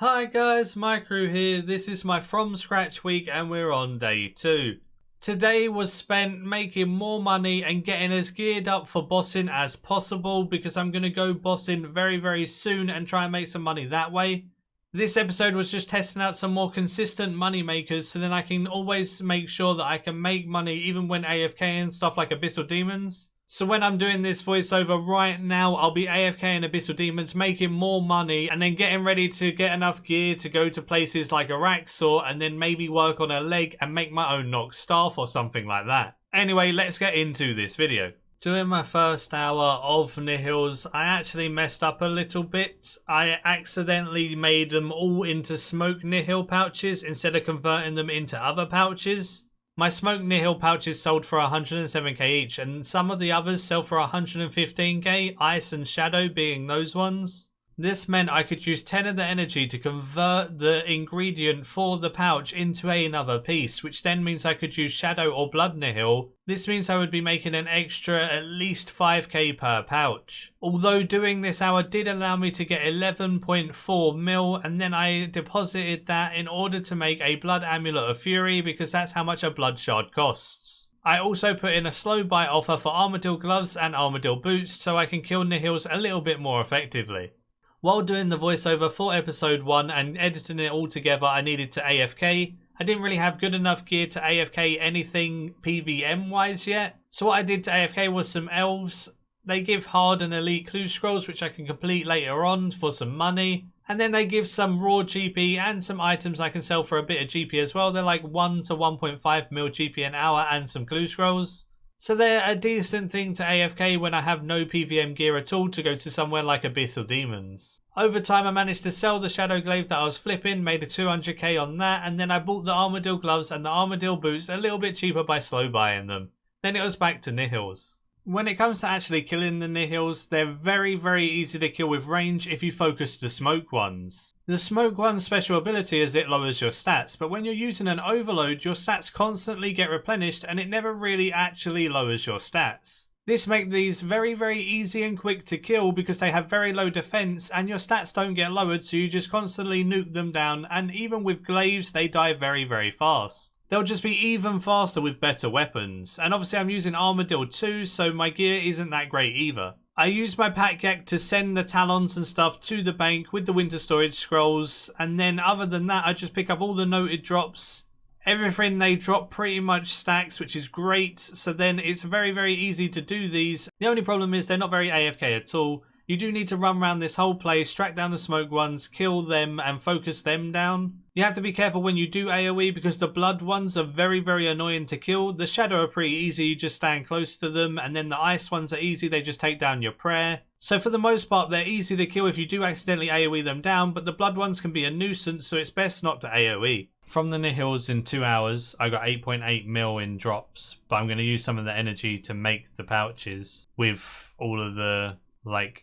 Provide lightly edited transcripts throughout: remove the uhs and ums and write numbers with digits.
Hi guys, Maikeru here. This is my from scratch week and we're on day 2. Today was spent making more money and getting as geared up for bossing as possible because I'm going to go bossing very soon and try and make some money that way. This episode was just testing out some more consistent money makers so then I can always make sure that I can make money even when AFK and stuff like Abyssal Demons. So when I'm doing this voiceover right now, I'll be AFK in Abyssal Demons, making more money, and then getting ready to get enough gear to go to places like Araxor, and then maybe work on a leg and make my own Nox staff or something like that. Anyway, let's get into this video. During my first hour of Nihils, I actually messed up a little bit. I accidentally made them all into smoke Nihil pouches instead of converting them into other pouches. My smoke Nihil pouches sold for 107k each, and some of the others sell for 115k, Ice and Shadow being those ones. This meant I could use 10 of the energy to convert the ingredient for the pouch into another piece, which then means I could use Shadow or Blood Nihil. This means I would be making an extra at least 5k per pouch. Although doing this hour did allow me to get 11.4 mil, and then I deposited that in order to make a Blood Amulet of Fury because that's how much a Blood Shard costs. I also put in a slow bite offer for Armadillo gloves and Armadillo boots so I can kill Nihils a little bit more effectively. While doing the voiceover for episode 1 and editing it all together, I needed to AFK. I didn't really have good enough gear to AFK anything PVM wise yet. So what I did to AFK was some elves. They give hard and elite clue scrolls which I can complete later on for some money. And then they give some raw GP and some items I can sell for a bit of GP as well. They're like 1 to 1.5 mil GP an hour and some clue scrolls. So they're a decent thing to AFK when I have no PVM gear at all to go to somewhere like Abyssal Demons. Over time I managed to sell the Shadow Glaive that I was flipping, made a 200k on that, and then I bought the Armadillo gloves and the Armadillo boots a little bit cheaper by slow buying them. Then it was back to Nihils. When it comes to actually killing the Nihils, they're very easy to kill with range if you focus the smoke ones. The smoke one's special ability is it lowers your stats, but when you're using an overload, your stats constantly get replenished and it never really actually lowers your stats. This makes these very easy and quick to kill because they have very low defense and your stats don't get lowered, so you just constantly nuke them down, and even with glaives they die very fast. They'll just be even faster with better weapons. And obviously I'm using Armadillo too, so my gear isn't that great either. I used my pack yak to send the talons and stuff to the bank with the winter storage scrolls, and then other than that I just pick up all the noted drops. Everything they drop pretty much stacks, which is great, so then it's very easy to do these. The only problem is they're not very AFK at all. You do need to run around this whole place, track down the smoke ones, kill them and focus them down. You have to be careful when you do AoE because the blood ones are very annoying to kill. The shadow are pretty easy, you just stand close to them, and then the ice ones are easy, they just take down your prayer. So for the most part they're easy to kill if you do accidentally AoE them down, but the blood ones can be a nuisance, so it's best not to AoE. From the Nihils in 2 hours I got 8.8 mil in drops, but I'm going to use some of the energy to make the pouches with all of the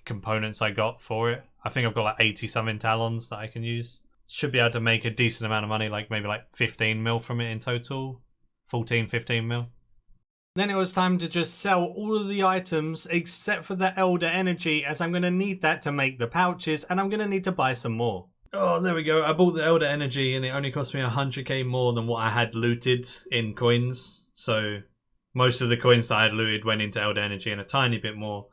components I got for it. I think I've got 80 something talons that I can use. Should be able to make a decent amount of money, maybe 15 mil from it in total. 15 mil. Then it was time to just sell all of the items except for the Elder Energy, as I'm going to need that to make the pouches and I'm going to need to buy some more. Oh, there we go. I bought the Elder Energy and it only cost me 100k more than what I had looted in coins. So most of the coins that I had looted went into Elder Energy and a tiny bit more.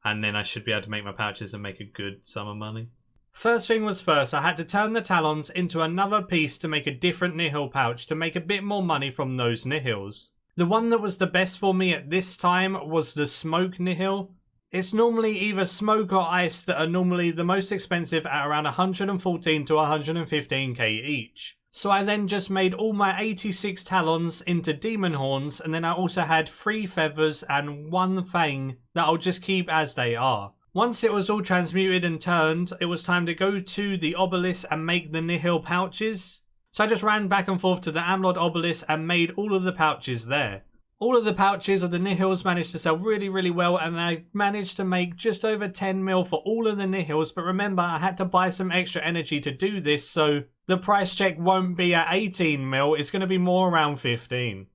And then I should be able to make my pouches and make a good sum of money. First thing was first, I had to turn the talons into another piece to make a different Nihil pouch to make a bit more money from those Nihils. The one that was the best for me at this time was the Smoke Nihil. It's normally either Smoke or Ice that are normally the most expensive at around 114 to 115k each. So I then just made all my 86 talons into demon horns, and then I also had 3 feathers and 1 fang that I'll just keep as they are. Once it was all transmuted and turned, it was time to go to the obelisk and make the Nihil pouches. So I just ran back and forth to the Amlod obelisk and made all of the pouches there. All of the pouches of the Nihils managed to sell really well, and I managed to make just over 10 mil for all of the Nihils, but remember I had to buy some extra energy to do this, so the price check won't be at 18 mil, it's going to be more around 15.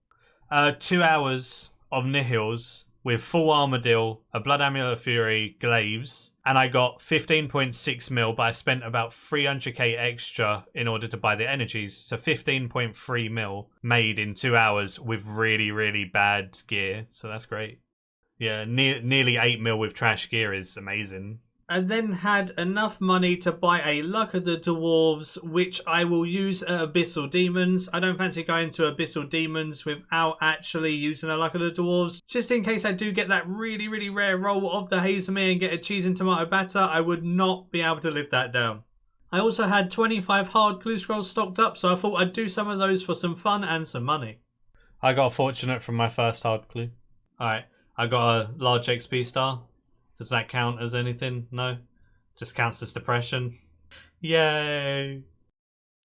2 hours of Nihils with full Armadillo, a Blood Amulet of Fury, glaives, and I got 15.6 mil, but I spent about 300k extra in order to buy the energies. So 15.3 mil made in 2 hours with really, really bad gear. So that's great. Yeah, nearly 8 mil with trash gear is amazing. I then had enough money to buy a Luck of the Dwarves, which I will use at Abyssal Demons. I don't fancy going to Abyssal Demons without actually using a Luck of the Dwarves. Just in case I do get that really, really rare roll of the Hazemere and get a cheese and tomato batter, I would not be able to live that down. I also had 25 hard clue scrolls stocked up, so I thought I'd do some of those for some fun and some money. I got fortunate from my first hard clue. Alright, I got a large XP star. Does that count as anything? No? Just counts as depression. Yay!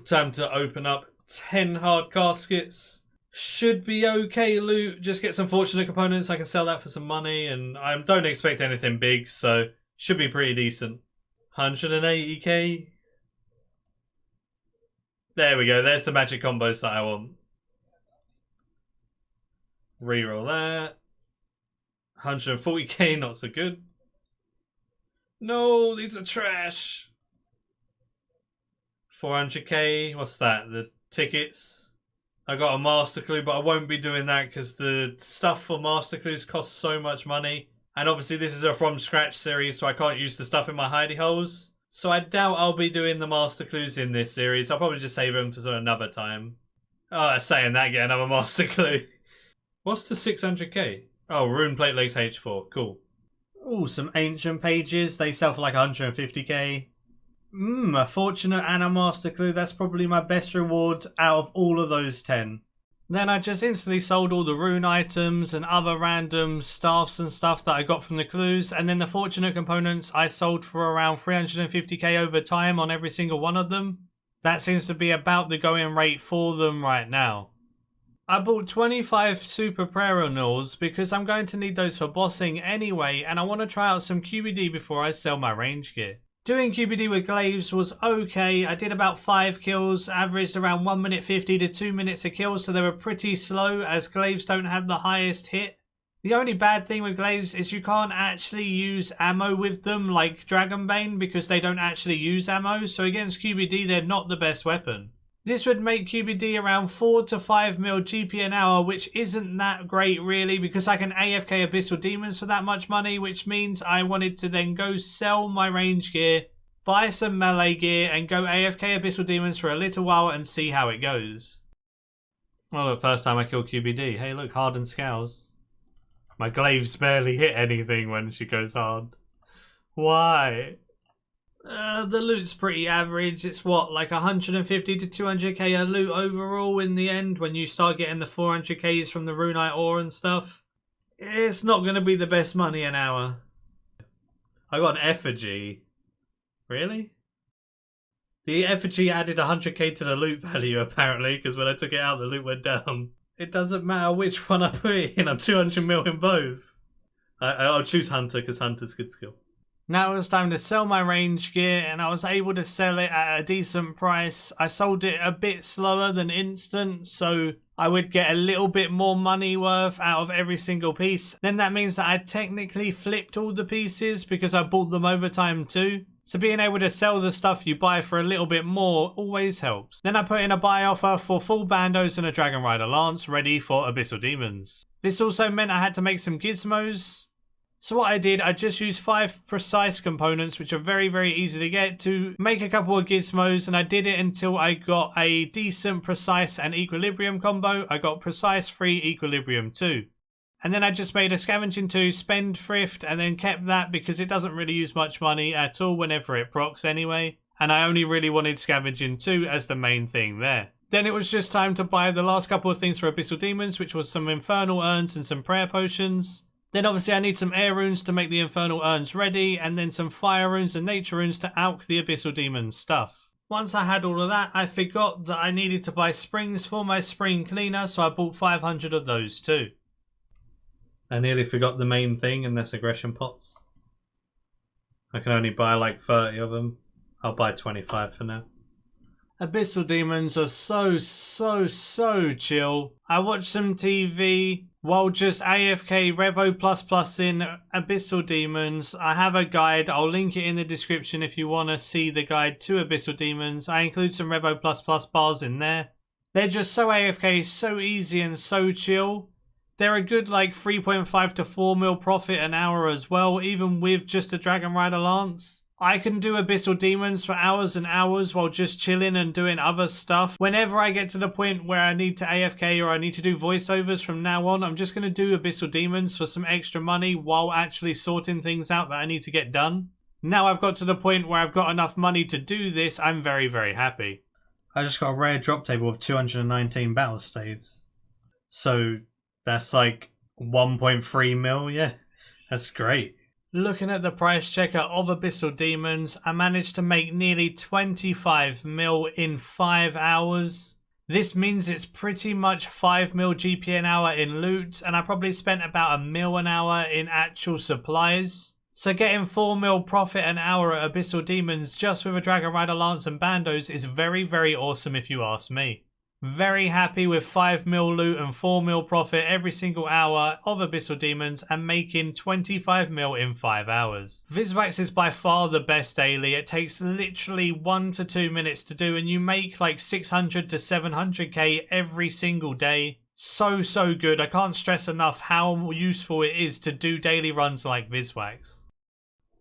Time to open up 10 hard caskets. Should be okay loot. Just get some fortunate components. I can sell that for some money. And I don't expect anything big, so should be pretty decent. 180k. There we go. There's the magic combos that I want. Reroll that. 140k, not so good. No, these are trash. 400k, what's that? The tickets. I got a master clue, but I won't be doing that because the stuff for master clues costs so much money. And obviously this is a from scratch series, so I can't use the stuff in my hidey holes. So I doubt I'll be doing the master clues in this series. I'll probably just save them for another time. Oh, saying that, get another master clue. What's the 600k? Oh, Rune Plate Legs H4, cool. Ooh, some ancient pages. They sell for like 150k. A fortunate and a master clue. That's probably my best reward out of all of those 10. Then I just instantly sold all the rune items and other random staffs and stuff that I got from the clues. And then the fortunate components I sold for around 350k over time on every single one of them. That seems to be about the going rate for them right now. I bought 25 super prayer renewals because I'm going to need those for bossing anyway, and I want to try out some QBD before I sell my range gear. Doing QBD with glaives was okay. I did about 5 kills, averaged around 1 minute 50 to 2 minutes a kill, so they were pretty slow as glaives don't have the highest hit. The only bad thing with glaives is you can't actually use ammo with them like Dragonbane because they don't actually use ammo, so against QBD they're not the best weapon. This would make QBD around 4 to 5 mil GP an hour, which isn't that great really because I can AFK Abyssal Demons for that much money, which means I wanted to then go sell my range gear, buy some melee gear and go AFK Abyssal Demons for a little while and see how it goes. Well, the first time I killed QBD. Hey look, hardened scales. My glaives barely hit anything when she goes hard. Why? The loot's pretty average. It's what, like 150 to 200k a loot overall in the end when you start getting the 400ks from the runite ore and stuff. It's not going to be the best money an hour. I got an effigy. Really? The effigy added 100k to the loot value apparently because when I took it out the loot went down. It doesn't matter which one I put it in. I'm 200 mil in both. I'll choose Hunter because Hunter's good skill. Now it was time to sell my range gear and I was able to sell it at a decent price. I sold it a bit slower than instant, so I would get a little bit more money worth out of every single piece. Then that means that I technically flipped all the pieces because I bought them over time too. So being able to sell the stuff you buy for a little bit more always helps. Then I put in a buy offer for full bandos and a Dragon Rider Lance ready for Abyssal Demons. This also meant I had to make some gizmos. So what I did, I just used 5 precise components, which are very, very easy to get, to make a couple of gizmos, and I did it until I got a decent precise and equilibrium combo. I got precise 3, equilibrium 2. And then I just made a scavenging 2, spendthrift, and then kept that because it doesn't really use much money at all whenever it procs anyway. And I only really wanted scavenging 2 as the main thing there. Then it was just time to buy the last couple of things for Abyssal Demons, which was some Infernal Urns and some Prayer Potions. Then obviously I need some air runes to make the Infernal Urns ready, and then some fire runes and nature runes to alch the Abyssal Demons stuff. Once I had all of that, I forgot that I needed to buy springs for my spring cleaner, so I bought 500 of those too. I nearly forgot the main thing, and that's aggression pots. I can only buy like 30 of them. I'll buy 25 for now. Abyssal Demons are so chill. I watch some TV, while just AFK Revo++ in Abyssal Demons. I have a guide, I'll link it in the description if you want to see the guide to Abyssal Demons. I include some Revo++ bars in there. They're just so AFK, so easy and so chill. They're a good like 3.5 to 4 mil profit an hour as well, even with just a Dragon Rider Lance. I can do Abyssal Demons for hours and hours while just chilling and doing other stuff. Whenever I get to the point where I need to AFK or I need to do voiceovers from now on, I'm just going to do Abyssal Demons for some extra money while actually sorting things out that I need to get done. Now I've got to the point where I've got enough money to do this, I'm very, very happy. I just got a rare drop table of 219 battle staves. So that's like 1.3 mil, yeah. That's great. Looking at the price checker of Abyssal Demons, I managed to make nearly 25 mil in 5 hours. This means it's pretty much 5 mil GP an hour in loot, and I probably spent about a mil an hour in actual supplies. So getting 4 mil profit an hour at Abyssal Demons just with a Dragon Rider Lance and Bandos is very, very awesome if you ask me. Very happy with 5 mil loot and 4 mil profit every single hour of Abyssal Demons and making 25 mil in 5 hours. Viswax is by far the best daily. It takes literally 1 to 2 minutes to do and you make like 600 to 700k every single day. So good. I can't stress enough how useful it is to do daily runs like Viswax.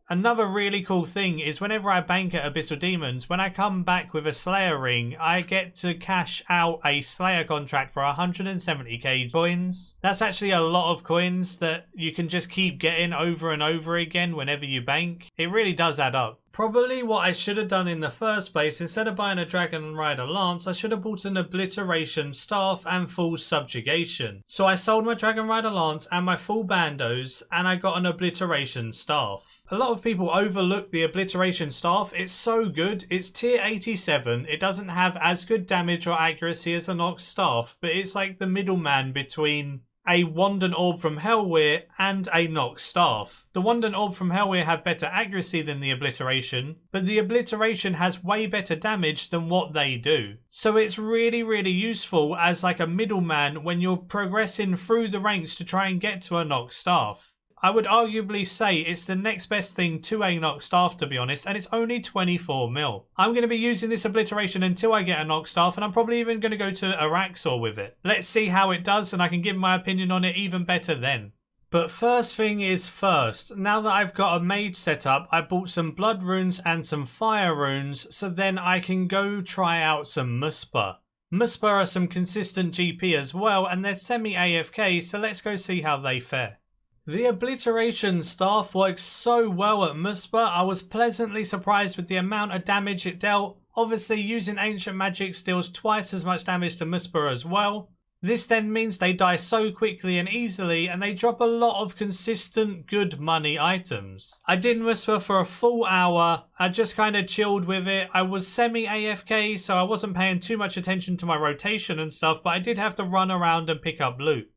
Another really cool thing is whenever I bank at Abyssal Demons, when I come back with a Slayer ring, I get to cash out a Slayer contract for 170k coins. That's actually a lot of coins that you can just keep getting over and over again whenever you bank. It really does add up. Probably what I should have done in the first place, instead of buying a Dragon Rider Lance, I should have bought an Obliteration Staff and full Subjugation. So I sold my Dragon Rider Lance and my full Bandos and I got an Obliteration Staff. A lot of people overlook the Obliteration Staff. It's so good. It's tier 87. It doesn't have as good damage or accuracy as a Nox Staff, but it's like the middleman between a Wand and Orb from Hellweir and a Nox Staff. The Wand and Orb from Hellweir have better accuracy than the Obliteration, but the Obliteration has way better damage than what they do. So it's really, really useful as like a middleman when you're progressing through the ranks to try and get to a Nox Staff. I would arguably say it's the next best thing to a Nox Staff, to be honest, and it's only 24 mil. I'm going to be using this Obliteration until I get a Nox Staff, and I'm probably even going to go to Araxor with it. Let's see how it does, and I can give my opinion on it even better then. But first thing is first, now that I've got a mage set up, I bought some blood runes and some fire runes, so then I can go try out some Muspah. Muspah are some consistent GP as well, and they're semi-AFK, so let's go see how they fare. The Obliteration Staff works so well at Muspah. I was pleasantly surprised with the amount of damage it dealt. Obviously using Ancient Magic deals twice as much damage to Muspah as well. This then means they die so quickly and easily and they drop a lot of consistent good money items. I did Muspah for a full hour. I just kind of chilled with it. I was semi-AFK so I wasn't paying too much attention to my rotation and stuff, but I did have to run around and pick up loot.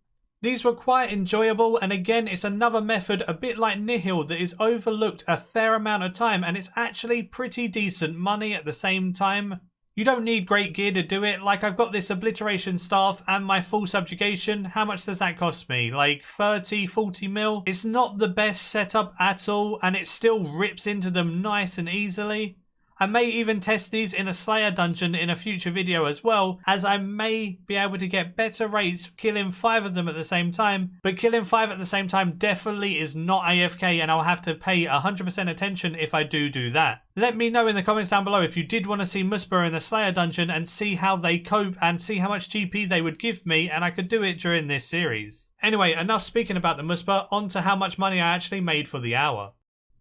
These were quite enjoyable, and again it's another method a bit like Nihil that is overlooked a fair amount of time and it's actually pretty decent money at the same time. You don't need great gear to do it. Like I've got this Obliteration Staff and my full Subjugation. How much does that cost me? Like 30, 40 mil? It's not the best setup at all and it still rips into them nice and easily. I may even test these in a Slayer dungeon in a future video as well, as I may be able to get better rates killing 5 of them at the same time, but killing 5 at the same time definitely is not AFK and I'll have to pay 100% attention if I do that. Let me know in the comments down below if you did want to see Muspah in the Slayer dungeon and see how they cope and see how much GP they would give me, and I could do it during this series. Anyway, enough speaking about the Muspah, on to how much money I actually made for the hour.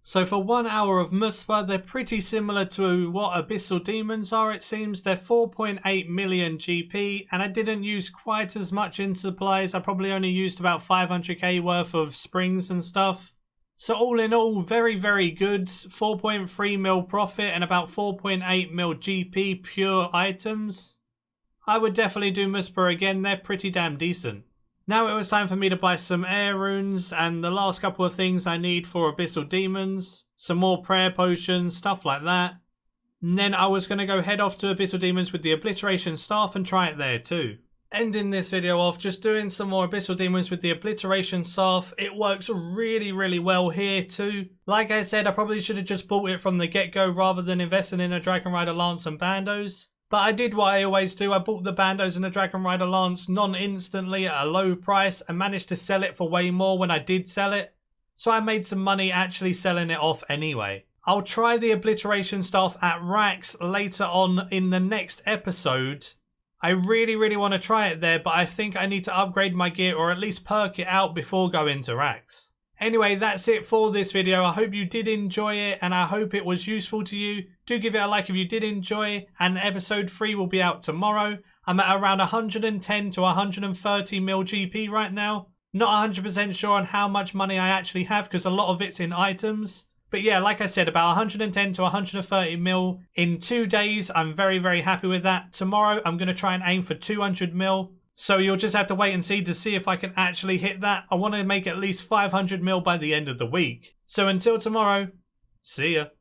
So for 1 hour of Muspah, they're pretty similar to what Abyssal Demons are, it seems. They're 4.8 million GP, and I didn't use quite as much in supplies. I probably only used about 500k worth of springs and stuff. So all in all, very, very good. 4.3 mil profit and about 4.8 mil GP pure items. I would definitely do Muspah again, they're pretty damn decent. Now it was time for me to buy some air runes and the last couple of things I need for Abyssal Demons. Some more prayer potions, stuff like that. And then I was going to go head off to Abyssal Demons with the Obliteration Staff and try it there too. Ending this video off, just doing some more Abyssal Demons with the Obliteration Staff. It works really well here too. Like I said, I probably should have just bought it from the get-go rather than investing in a Dragon Rider Lance and Bandos. But I did what I always do. I bought the Bandos and the Dragon Rider Lance non-instantly at a low price and managed to sell it for way more when I did sell it. So I made some money actually selling it off anyway. I'll try the Obliteration Staff at Rax later on in the next episode. I really want to try it there, but I think I need to upgrade my gear or at least perk it out before going to Rax. Anyway, that's it for this video. I hope you did enjoy it and I hope it was useful to you. Do give it a like if you did enjoy, and episode 3 will be out tomorrow. I'm at around 110 to 130 mil GP right now. Not 100% sure on how much money I actually have because a lot of it's in items. But yeah, like I said, about 110 to 130 mil in 2 days. I'm very happy with that. Tomorrow, I'm going to try and aim for 200 mil. So you'll just have to wait and see to see if I can actually hit that. I want to make at least 500 mil by the end of the week. So until tomorrow, see ya.